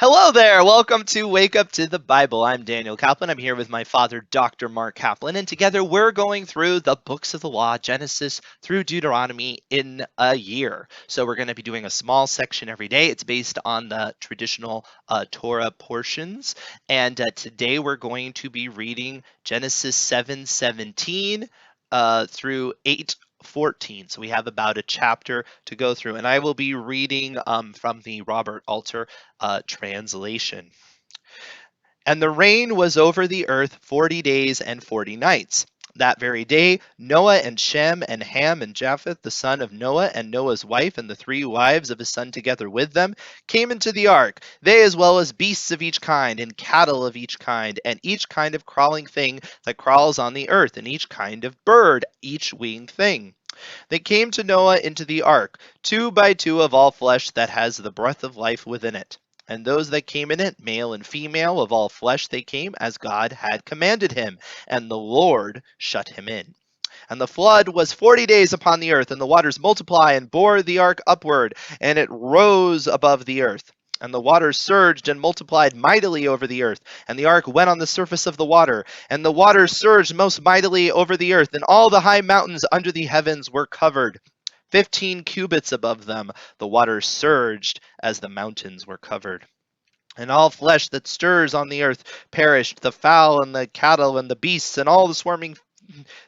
Hello there. Welcome to Wake Up to the Bible. I'm Daniel Kaplan. I'm here with my father, Dr. Mark Kaplan, and together we're going through the books of the law, Genesis through Deuteronomy, in a year. So we're going to be doing a small section every day. It's based on the traditional Torah portions, and today we're going to be reading Genesis 7:17 through 8:14. So we have about a chapter to go through, and I will be reading from the Robert Alter translation. And the rain was over the earth 40 days and 40 nights. That very day, Noah and Shem and Ham and Japheth, the son of Noah, and Noah's wife, and the 3 wives of his son together with them, came into the ark, they as well as beasts of each kind, and cattle of each kind, and each kind of crawling thing that crawls on the earth, and each kind of bird, each winged thing. They came to Noah into the ark, 2 by 2 of all flesh that has the breath of life within it. And those that came in it, male and female, of all flesh they came, as God had commanded him. And the Lord shut him in. And the flood was 40 days upon the earth, and the waters multiplied and bore the ark upward, and it rose above the earth. And the waters surged and multiplied mightily over the earth, and the ark went on the surface of the water. And the waters surged most mightily over the earth, and all the high mountains under the heavens were covered. 15 cubits above them, the waters surged as the mountains were covered. And all flesh that stirs on the earth perished, the fowl and the cattle and the beasts and all the swarming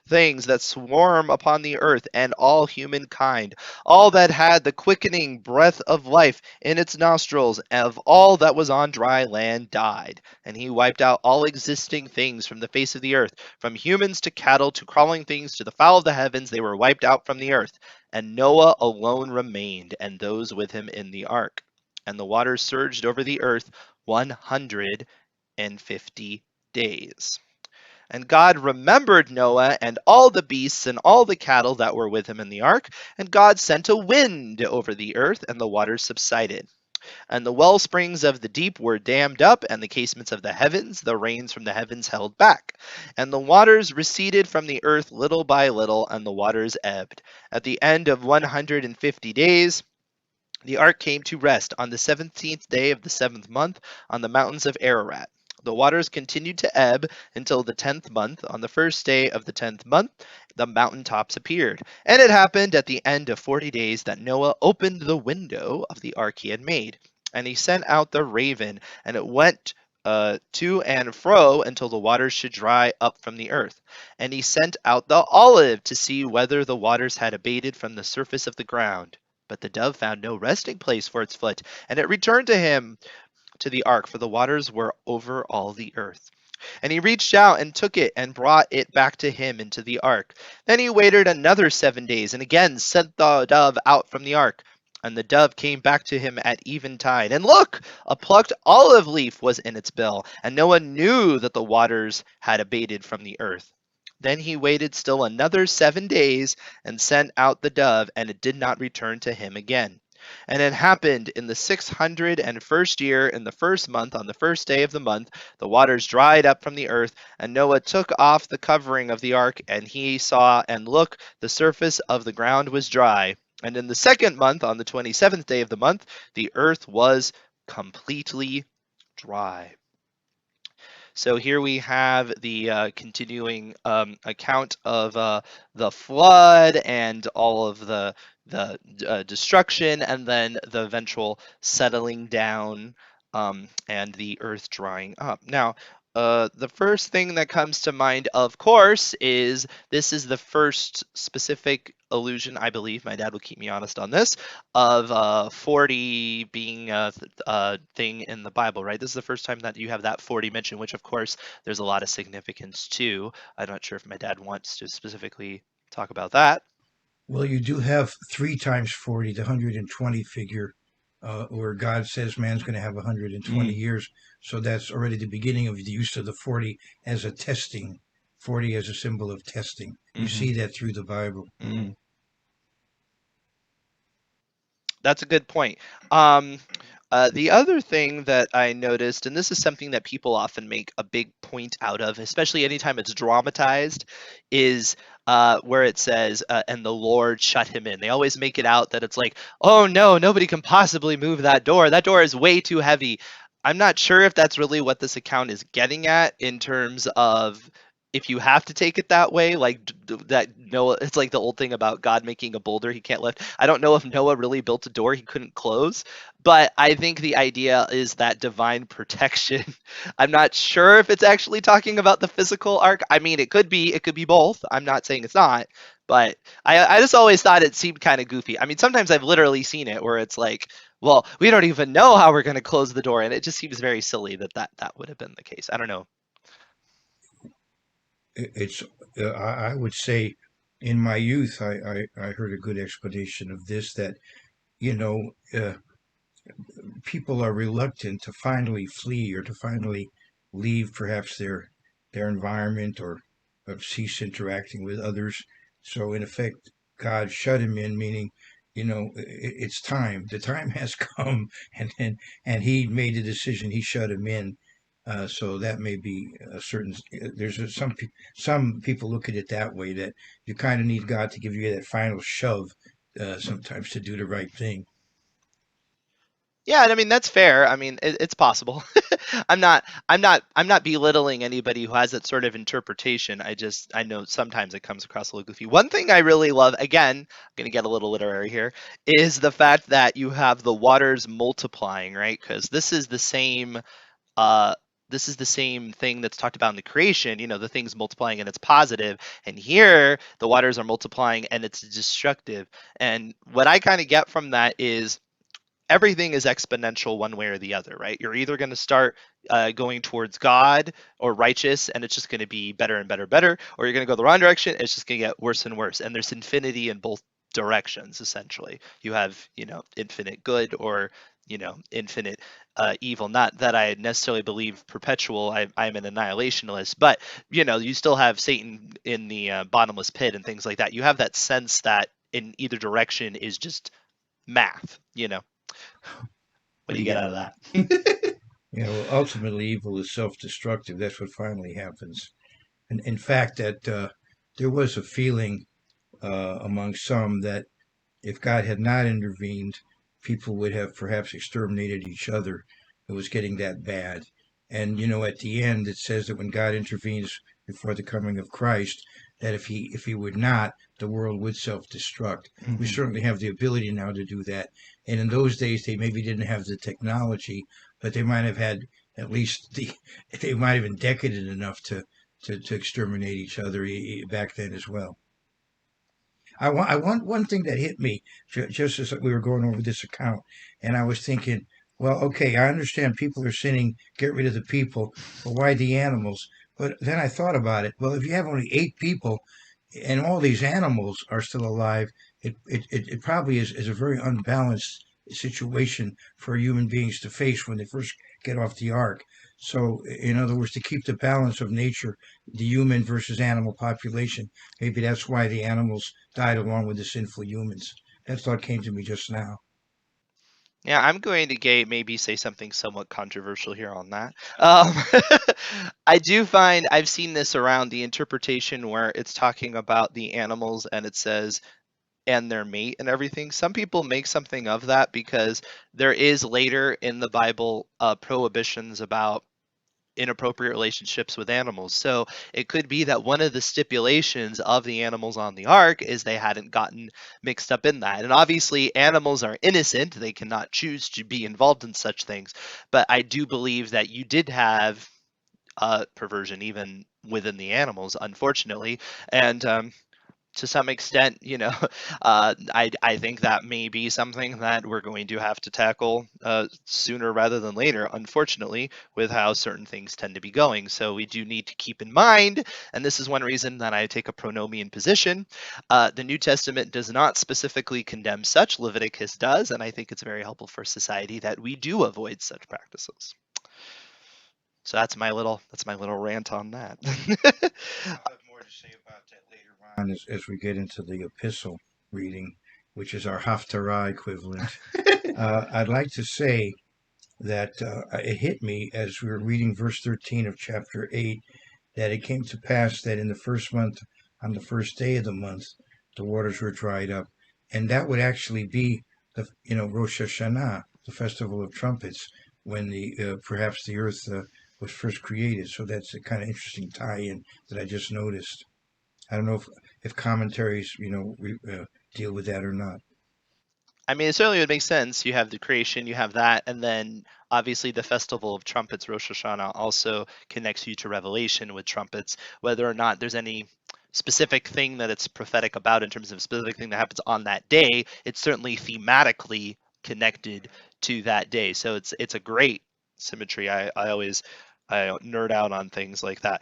things that swarm upon the earth, and all humankind, all that had the quickening breath of life in its nostrils, of all that was on dry land died. And he wiped out all existing things from the face of the earth, from humans to cattle to crawling things to the fowl of the heavens. They were wiped out from the earth. And Noah alone remained, and those with him in the ark. And the waters surged over the earth 150 days. And God remembered Noah and all the beasts and all the cattle that were with him in the ark. And God sent a wind over the earth, and the waters subsided. And the well springs of the deep were dammed up, and the casements of the heavens, the rains from the heavens held back. And the waters receded from the earth little by little, and the waters ebbed. At the end of 150 days, the ark came to rest on the 17th day of the 7th month on the mountains of Ararat. The waters continued to ebb until the 10th month. On the first day of the 10th month, the mountain tops appeared. And it happened at the end of 40 days that Noah opened the window of the ark he had made. And he sent out the raven, and it went to and fro until the waters should dry up from the earth. And he sent out the olive to see whether the waters had abated from the surface of the ground. But the dove found no resting place for its foot, and it returned to him to the ark, for the waters were over all the earth. And he reached out and took it and brought it back to him into the ark. Then he waited another 7 days, and again sent the dove out from the ark. And the dove came back to him at eventide. And look, a plucked olive leaf was in its bill, and Noah knew that the waters had abated from the earth. Then he waited still another 7 days and sent out the dove, and it did not return to him again. And it happened in the 601st year, in the first month, on the first day of the month, the waters dried up from the earth, and Noah took off the covering of the ark, and he saw, and look, the surface of the ground was dry. And in the second month, on the 27th day of the month, the earth was completely dry. So here we have the continuing account of the flood and all of the destruction, and then the eventual settling down and the earth drying up. Now, the first thing that comes to mind, of course, is this is the first specific allusion, I believe, my dad will keep me honest on this, of 40 being a thing in the Bible, right? This is the first time that you have that 40 mentioned, which, of course, there's a lot of significance to. I'm not sure if my dad wants to specifically talk about that. Well, you do have 3 times 40, the 120 figure, where God says man's going to have 120 Mm, years. So that's already the beginning of the use of the 40 as a testing, 40 as a symbol of testing. You hmm see that through the Bible. mm. That's a good point. Um, the other thing that I noticed, and this is something that people often make a big point out of, especially anytime it's dramatized, is where it says, and the Lord shut him in. They always make it out that it's like, oh no, nobody can possibly move that door. That door is way too heavy. I'm not sure if that's really what this account is getting at in terms of if you have to take it that way, like that Noah, it's like the old thing about God making a boulder he can't lift. I don't know if Noah really built a door he couldn't close, but I think the idea is that divine protection. I'm not sure if it's actually talking about the physical ark. I mean, it could be both. I'm not saying it's not, but I just always thought it seemed kind of goofy. I mean, sometimes I've literally seen it where it's like, well, we don't even know how we're going to close the door, and it just seems very silly that that would have been the case. I don't know. It's I would say in my youth I heard a good explanation of this that you know people are reluctant to finally flee or to finally leave perhaps their environment or cease interacting with others. So in effect, God shut him in, meaning, it's time. The time has come, and he made the decision. He shut him in. So that may be a certain. Some people look at it that way that you kind of need God to give you that final shove sometimes to do the right thing. Yeah, and I mean that's fair. I mean it's possible. I'm not belittling anybody who has that sort of interpretation. I know sometimes it comes across a little goofy. One thing I really love, again, I'm gonna get a little literary here, is the fact that you have the waters multiplying, right? Because uh this is the same thing that's talked about in the creation, the things multiplying and it's positive, and here the waters are multiplying and it's destructive. And what I kind of get from that is everything is exponential one way or the other, right? You're either going to start going towards God or righteous, and it's just going to be better and better, better, or you're going to go the wrong direction, and it's just going to get worse and worse. And there's infinity in both directions, essentially. You have, infinite good or, infinite evil. Not that I necessarily believe perpetual. I'm an annihilationist, but, you still have Satan in the bottomless pit and things like that. You have that sense that in either direction is just math. What What do do you you get get out out of of that? that? Ultimately, evil is self-destructive. That's what finally happens. And in fact, that there was a feeling among some that if God had not intervened, people would have perhaps exterminated each other. It was getting that bad. And at the end, it says that when God intervenes before the coming of Christ, that if he would not, the world would self-destruct. We Mm-hmm. certainly have the ability now to do that. And in those days, they maybe didn't have the technology, but they might have had at least they might have been decadent enough to exterminate each other back then as well. I want one thing that hit me just as we were going over this account, and I was thinking, well, okay, I understand people are sinning, get rid of the people, but why the animals? But then I thought about it. Well, if you have only 8 people, and all these animals are still alive, it probably is a very unbalanced situation for human beings to face when they first get off the ark. So, in other words, to keep the balance of nature, the human versus animal population, maybe that's why the animals died along with the sinful humans. That thought came to me just now. Yeah, I'm going to maybe say something somewhat controversial here on that. I do find I've seen this around the interpretation where it's talking about the animals and it says and their mate and everything. Some people make something of that because there is later in the Bible prohibitions about inappropriate relationships with animals. So it could be that one of the stipulations of the animals on the ark is they hadn't gotten mixed up in that. And obviously, animals are innocent, they cannot choose to be involved in such things. But I do believe that you did have perversion even within the animals, unfortunately. And to some extent, I think that may be something that we're going to have to tackle sooner rather than later, unfortunately, with how certain things tend to be going. So we do need to keep in mind, and this is one reason that I take a pronomian position. The New Testament does not specifically condemn such; Leviticus does, and I think it's very helpful for society that we do avoid such practices. So that's my little rant on that. I'll have more to say about that later on as we get into the epistle reading, which is our Haftarah equivalent. I'd like to say that it hit me as we were reading verse 13 of chapter 8 that it came to pass that in the first month, on the first day of the month, the waters were dried up. And that would actually be the Rosh Hashanah, the festival of trumpets. when the perhaps the Earth was first created. So that's a kind of interesting tie-in that I just noticed. I don't know if commentaries, deal with that or not. I mean, it certainly would make sense. You have the creation, you have that, and then obviously the Festival of Trumpets, Rosh Hashanah, also connects you to Revelation with trumpets. Whether or not there's any specific thing that it's prophetic about in terms of a specific thing that happens on that day, it's certainly thematically connected to that day. So it's a great symmetry. I always I nerd out on things like that.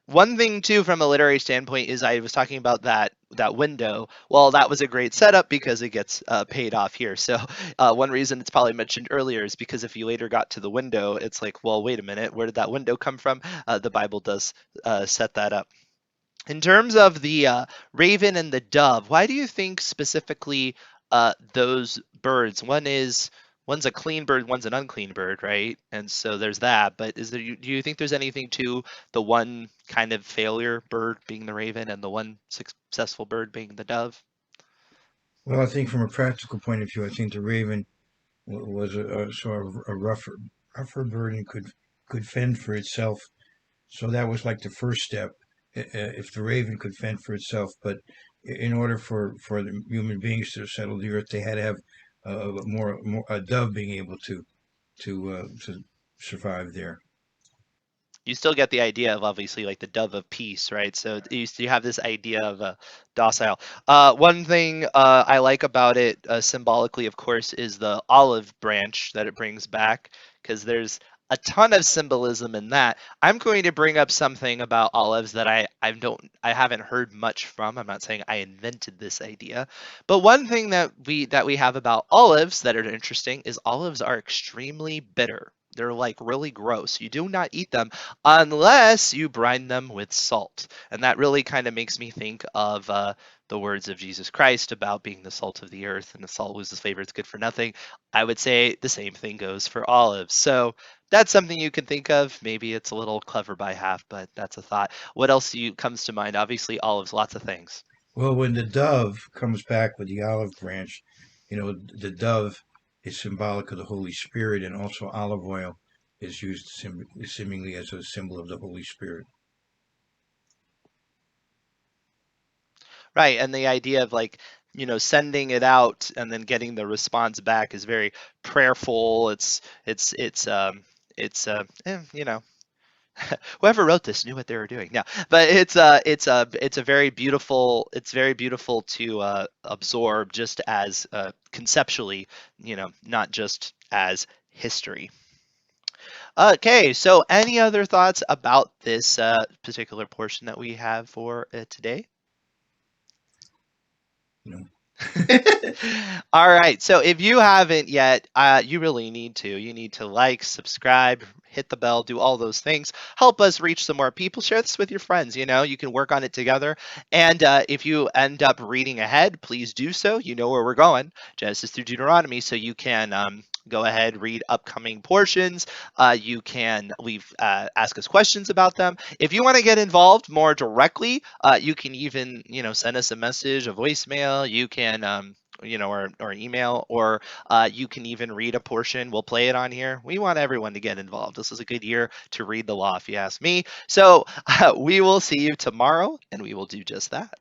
One thing too, from a literary standpoint, is I was talking about that window. Well, that was a great setup because it gets paid off here. So one reason it's probably mentioned earlier is because if you later got to the window, it's like, well, wait a minute, where did that window come from? The Bible does set that up. In terms of the raven and the dove, why do you think specifically those birds? One's a clean bird, one's an unclean bird, right? And so there's that. But do you think there's anything to the one kind of failure bird being the raven and the one successful bird being the dove? Well, I think from a practical point of view, I think the raven was a sort of a rougher bird and could fend for itself. So that was like the first step. If the raven could fend for itself, but in order for the human beings to settle the earth, they had to have more a dove being able to survive there. You still get the idea of obviously like the dove of peace, right? So you have this idea of a docile. One thing I like about it symbolically, of course, is the olive branch that it brings back, because there's a ton of symbolism in that. I'm going to bring up something about olives that I haven't heard much from. I'm not saying I invented this idea, but one thing that we have about olives that are interesting is olives are extremely bitter. They're like really gross. You do not eat them unless you brine them with salt. And that really kind of makes me think of the words of Jesus Christ about being the salt of the earth, and if salt loses flavor, it's good for nothing. I would say the same thing goes for olives. So that's something you can think of. Maybe it's a little clever by half, but that's a thought. What else comes to mind? Obviously, olives, lots of things. Well, when the dove comes back with the olive branch, the dove is symbolic of the Holy Spirit, and also olive oil is used seemingly as a symbol of the Holy Spirit. Right, and the idea of like, sending it out and then getting the response back is very prayerful. It's whoever wrote this knew what they were doing. No, but it's very beautiful to absorb just as conceptually, not just as history. Okay, so any other thoughts about this particular portion that we have for today? You know, All right. So if you haven't yet, you really need to. You need to like, subscribe, hit the bell, do all those things. Help us reach some more people. Share this with your friends. You can work on it together. And if you end up reading ahead, please do so. You know where we're going, Genesis through Deuteronomy. So you can go ahead, read upcoming portions. You can ask us questions about them. If you want to get involved more directly, you can even, send us a message, a voicemail. You can, or an email, or you can even read a portion. We'll play it on here. We want everyone to get involved. This is a good year to read the law, if you ask me. So we will see you tomorrow, and we will do just that.